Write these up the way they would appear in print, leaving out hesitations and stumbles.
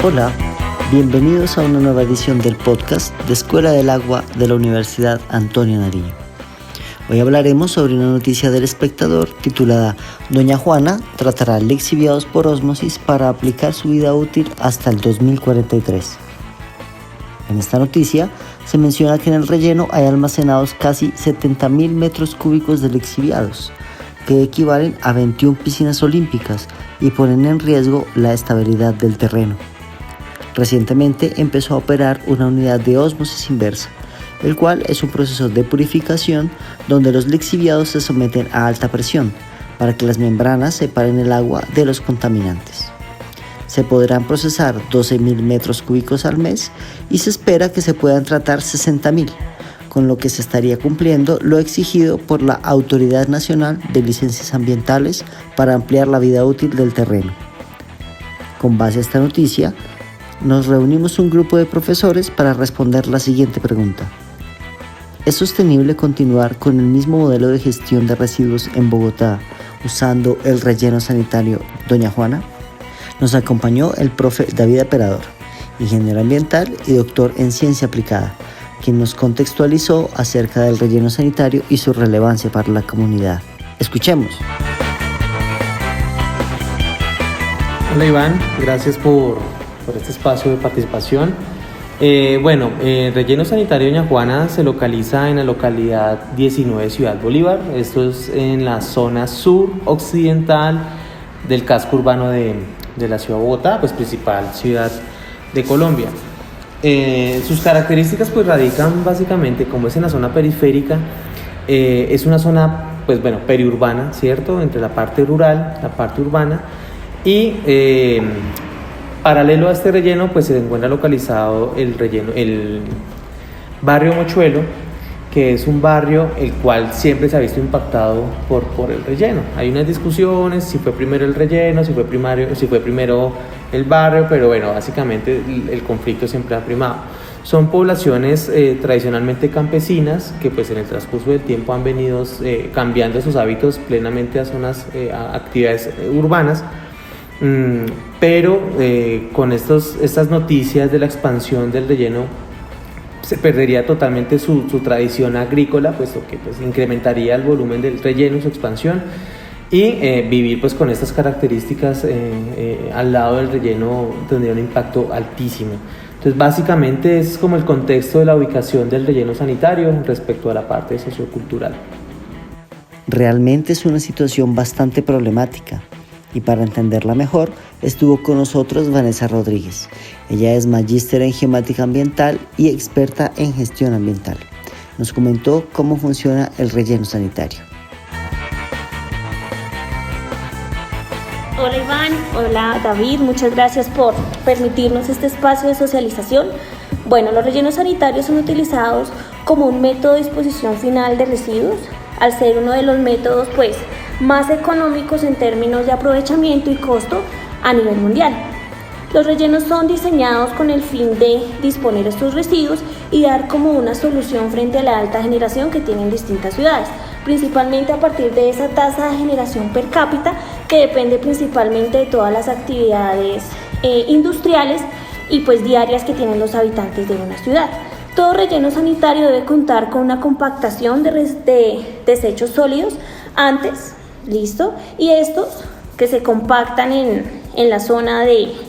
Hola, bienvenidos a una nueva edición del podcast de Escuela del Agua de la Universidad Antonio Nariño. Hoy hablaremos sobre una noticia del Espectador titulada Doña Juana tratará lixiviados por ósmosis para aplicar su vida útil hasta el 2043. En esta noticia se menciona que en el relleno hay almacenados casi 70.000 metros cúbicos de lixiviados, que equivalen a 21 piscinas olímpicas y ponen en riesgo la estabilidad del terreno. Recientemente empezó a operar una unidad de ósmosis inversa, el cual es un proceso de purificación donde los lixiviados se someten a alta presión para que las membranas separen el agua de los contaminantes. Se podrán procesar 12.000 metros cúbicos al mes y se espera que se puedan tratar 60.000, con lo que se estaría cumpliendo lo exigido por la Autoridad Nacional de Licencias Ambientales para ampliar la vida útil del terreno. Con base a esta noticia, nos reunimos un grupo de profesores para responder la siguiente pregunta. ¿Es sostenible continuar con el mismo modelo de gestión de residuos en Bogotá usando el relleno sanitario Doña Juana? Nos acompañó el profe David Aperador, ingeniero ambiental y doctor en ciencia aplicada, quien nos contextualizó acerca del relleno sanitario y su relevancia para la comunidad. Escuchemos. Hola Iván, gracias por este espacio de participación. El relleno sanitario Doña Juana se localiza en la localidad 19 Ciudad Bolívar. Esto es en la zona sur occidental del casco urbano de la ciudad de Bogotá, pues principal ciudad de Colombia. Sus características pues radican básicamente, como es en la zona periférica, es una zona periurbana, ¿cierto? Entre la parte rural, la parte urbana, y paralelo a este relleno pues se encuentra localizado el barrio Mochuelo, que es un barrio el cual siempre se ha visto impactado por el relleno. Hay unas discusiones si fue primero el relleno, si fue primero el barrio, pero bueno, básicamente el conflicto siempre ha primado. Son poblaciones tradicionalmente campesinas que pues en el transcurso del tiempo han venido cambiando sus hábitos plenamente a zonas, a actividades urbanas. Pero con estas noticias de la expansión del relleno se perdería totalmente su tradición agrícola, puesto que pues incrementaría el volumen del relleno, su expansión, y vivir pues con estas características al lado del relleno tendría un impacto altísimo. Entonces básicamente es como el contexto de la ubicación del relleno sanitario respecto a la parte sociocultural. Realmente es una situación bastante problemática. Y para entenderla mejor, estuvo con nosotros Vanessa Rodríguez. Ella es magíster en geomática ambiental y experta en gestión ambiental. Nos comentó cómo funciona el relleno sanitario. Hola Iván, hola David, muchas gracias por permitirnos este espacio de socialización. Bueno, los rellenos sanitarios son utilizados como un método de disposición final de residuos, al ser uno de los métodos más económicos en términos de aprovechamiento y costo a nivel mundial. Los rellenos son diseñados con el fin de disponer estos residuos y dar como una solución frente a la alta generación que tienen distintas ciudades, principalmente a partir de esa tasa de generación per cápita que depende principalmente de todas las actividades industriales y diarias que tienen los habitantes de una ciudad. Todo relleno sanitario debe contar con una compactación de desechos sólidos antes. ¿Listo? Y estos que se compactan en la zona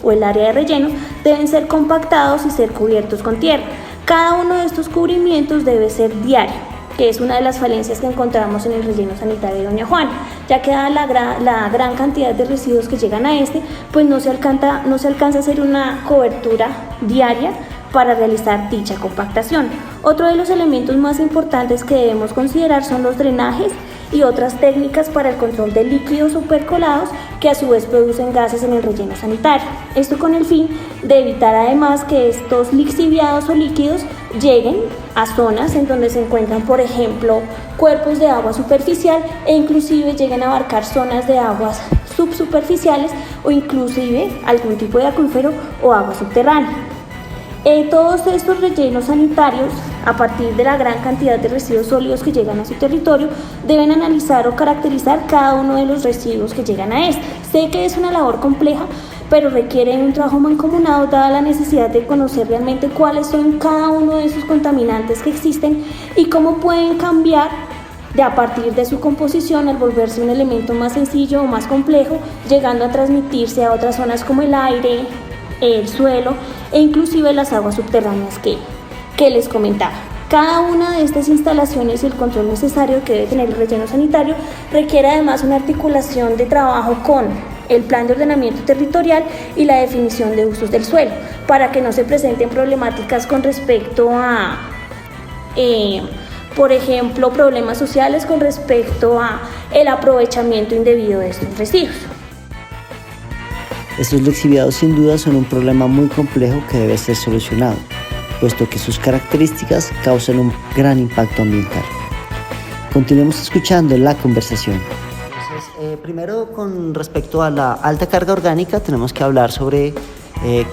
o el área de relleno deben ser compactados y ser cubiertos con tierra. Cada uno de estos cubrimientos debe ser diario, que es una de las falencias que encontramos en el relleno sanitario de Doña Juana, ya que dada la gran cantidad de residuos que llegan a no se alcanza a hacer una cobertura diaria para realizar dicha compactación. Otro de los elementos más importantes que debemos considerar son los drenajes y otras técnicas para el control de líquidos supercolados que a su vez producen gases en el relleno sanitario. Esto con el fin de evitar además que estos lixiviados o líquidos lleguen a zonas en donde se encuentran, por ejemplo, cuerpos de agua superficial e inclusive lleguen a abarcar zonas de aguas subsuperficiales o inclusive algún tipo de acuífero o agua subterránea. Todos estos rellenos sanitarios, a partir de la gran cantidad de residuos sólidos que llegan a su territorio, deben analizar o caracterizar cada uno de los residuos que llegan a este. Sé que es una labor compleja, pero requieren un trabajo mancomunado dada la necesidad de conocer realmente cuáles son cada uno de esos contaminantes que existen y cómo pueden cambiar a partir de su composición al volverse un elemento más sencillo o más complejo, llegando a transmitirse a otras zonas como el aire, el suelo e inclusive las aguas subterráneas que les comentaba. Cada una de estas instalaciones y el control necesario que debe tener el relleno sanitario requiere además una articulación de trabajo con el plan de ordenamiento territorial y la definición de usos del suelo, para que no se presenten problemáticas con respecto a, por ejemplo, problemas sociales con respecto a el aprovechamiento indebido de estos residuos. Estos lixiviados sin duda son un problema muy complejo que debe ser solucionado, puesto que sus características causan un gran impacto ambiental. Continuemos escuchando la conversación. Entonces, primero, con respecto a la alta carga orgánica, tenemos que hablar sobre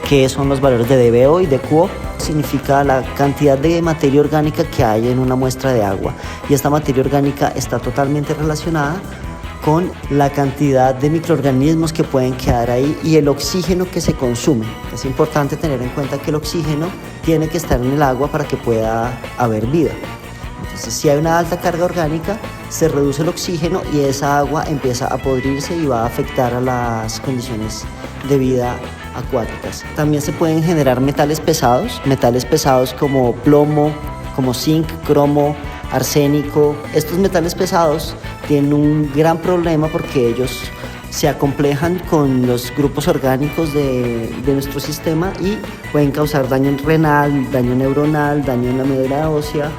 qué son los valores de DBO y de QO. Significa la cantidad de materia orgánica que hay en una muestra de agua, y esta materia orgánica está totalmente relacionada con la cantidad de microorganismos que pueden quedar ahí y el oxígeno que se consume. Es importante tener en cuenta que el oxígeno tiene que estar en el agua para que pueda haber vida. Entonces, si hay una alta carga orgánica, se reduce el oxígeno y esa agua empieza a podrirse y va a afectar a las condiciones de vida acuáticas. También se pueden generar metales pesados como plomo, como zinc, cromo, arsénico. Estos metales pesados tienen un gran problema porque ellos se acomplejan con los grupos orgánicos de nuestro sistema y pueden causar daño renal, daño neuronal, daño en la médula ósea.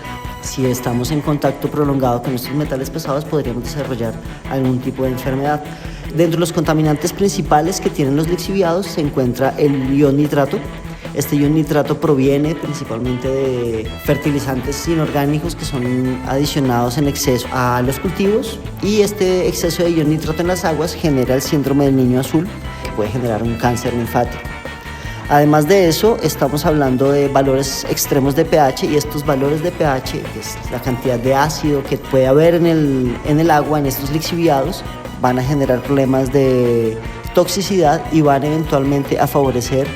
Si estamos en contacto prolongado con estos metales pesados, podríamos desarrollar algún tipo de enfermedad. Dentro de los contaminantes principales que tienen los lixiviados se encuentra el ion nitrato. Este ion nitrato proviene principalmente de fertilizantes inorgánicos que son adicionados en exceso a los cultivos, y este exceso de ion nitrato en las aguas genera el síndrome del niño azul, que puede generar un cáncer linfático. Además de eso, estamos hablando de valores extremos de pH, y estos valores de pH, que es la cantidad de ácido que puede haber en el agua, en estos lixiviados, van a generar problemas de toxicidad y van eventualmente a favorecer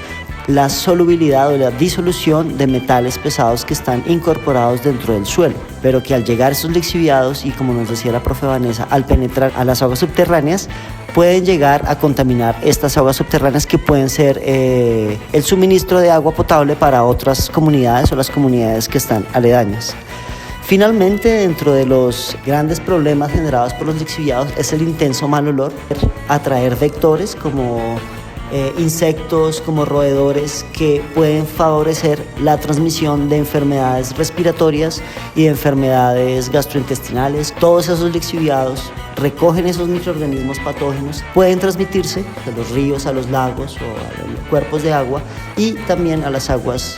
la solubilidad o la disolución de metales pesados que están incorporados dentro del suelo, pero que al llegar esos lixiviados, y como nos decía la profe Vanessa, al penetrar a las aguas subterráneas, pueden llegar a contaminar estas aguas subterráneas, que pueden ser el suministro de agua potable para otras comunidades o las comunidades que están aledañas. Finalmente, dentro de los grandes problemas generados por los lixiviados es el intenso mal olor, atraer vectores como insectos, como roedores, que pueden favorecer la transmisión de enfermedades respiratorias y de enfermedades gastrointestinales. Todos esos lixiviados recogen esos microorganismos patógenos, pueden transmitirse de los ríos a los lagos o a los cuerpos de agua, y también a las aguas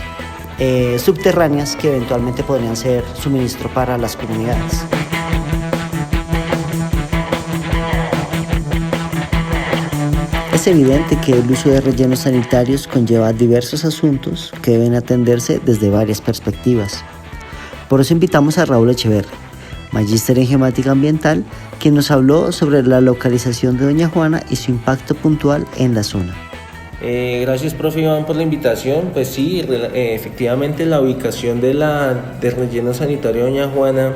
subterráneas, que eventualmente podrían ser suministro para las comunidades. Es evidente que el uso de rellenos sanitarios conlleva diversos asuntos que deben atenderse desde varias perspectivas. Por eso invitamos a Raúl Echeverri, magíster en geomática ambiental, quien nos habló sobre la localización de Doña Juana y su impacto puntual en la zona. Gracias, profe Iván, por la invitación. Pues sí, efectivamente la ubicación del relleno sanitario Doña Juana,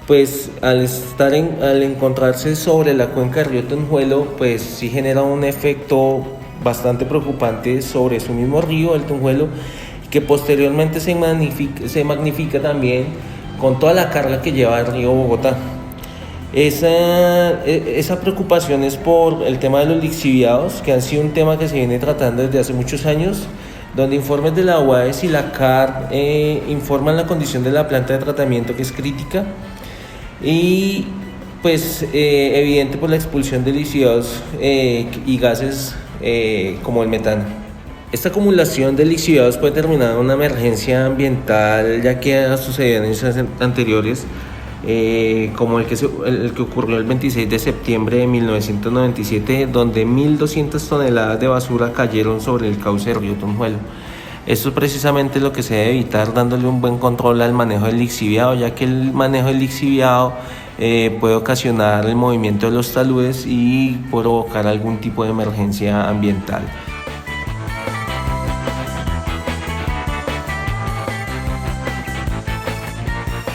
pues al encontrarse sobre la cuenca del río Tunjuelo, pues sí genera un efecto bastante preocupante sobre su mismo río, el Tunjuelo, que posteriormente se magnifica también con toda la carga que lleva el río Bogotá. Esa preocupación es por el tema de los lixiviados, que han sido un tema que se viene tratando desde hace muchos años, donde informes de la UAES y la CAR informan la condición de la planta de tratamiento, que es crítica, y pues evidente por la expulsión de lixiviados y gases como el metano. Esta acumulación de lixiviados puede terminar en una emergencia ambiental, ya que ha sucedido en años anteriores, como el que ocurrió el 26 de septiembre de 1997, donde 1.200 toneladas de basura cayeron sobre el cauce del río Tunjuelo. Esto es precisamente lo que se debe evitar, dándole un buen control al manejo del lixiviado, ya que el manejo del lixiviado puede ocasionar el movimiento de los taludes y provocar algún tipo de emergencia ambiental.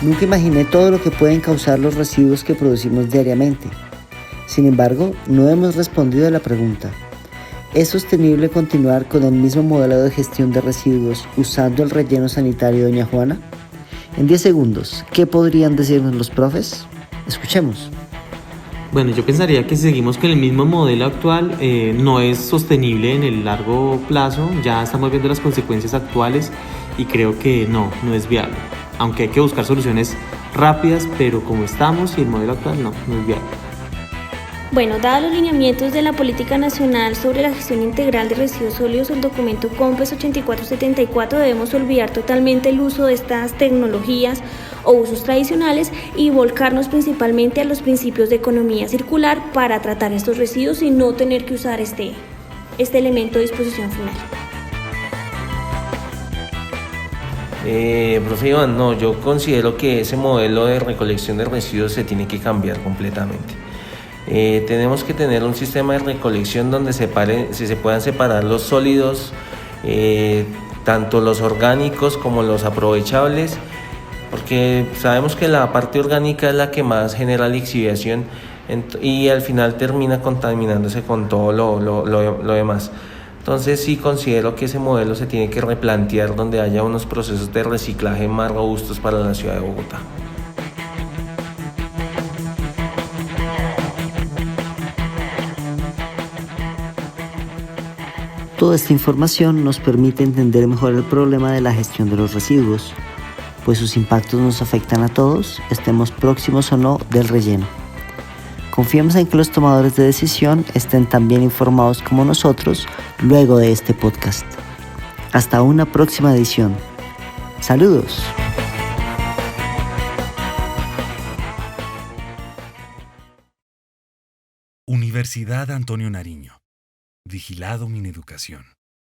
Nunca imaginé todo lo que pueden causar los residuos que producimos diariamente. Sin embargo, no hemos respondido a la pregunta: ¿es sostenible continuar con el mismo modelo de gestión de residuos usando el relleno sanitario Doña Juana? En 10 segundos, ¿qué podrían decirnos los profes? Escuchemos. Bueno, yo pensaría que si seguimos con el mismo modelo actual, no es sostenible en el largo plazo. Ya estamos viendo las consecuencias actuales y creo que no es viable. Aunque hay que buscar soluciones rápidas, pero como estamos y el modelo actual no es viable. Bueno, dados los lineamientos de la Política Nacional sobre la Gestión Integral de Residuos Sólidos, el documento COMPES 8474, debemos olvidar totalmente el uso de estas tecnologías o usos tradicionales y volcarnos principalmente a los principios de economía circular para tratar estos residuos y no tener que usar este elemento de disposición final. Profe Iván, no, yo considero que ese modelo de recolección de residuos se tiene que cambiar completamente. Tenemos que tener un sistema de recolección donde se puedan separar los sólidos, tanto los orgánicos como los aprovechables, porque sabemos que la parte orgánica es la que más genera lixiviación y al final termina contaminándose con todo lo demás. Entonces sí considero que ese modelo se tiene que replantear donde haya unos procesos de reciclaje más robustos para la ciudad de Bogotá. Toda esta información nos permite entender mejor el problema de la gestión de los residuos, pues sus impactos nos afectan a todos, estemos próximos o no del relleno. Confiamos en que los tomadores de decisión estén tan bien informados como nosotros luego de este podcast. Hasta una próxima edición. ¡Saludos! Universidad Antonio Nariño. Vigilado Mineducación.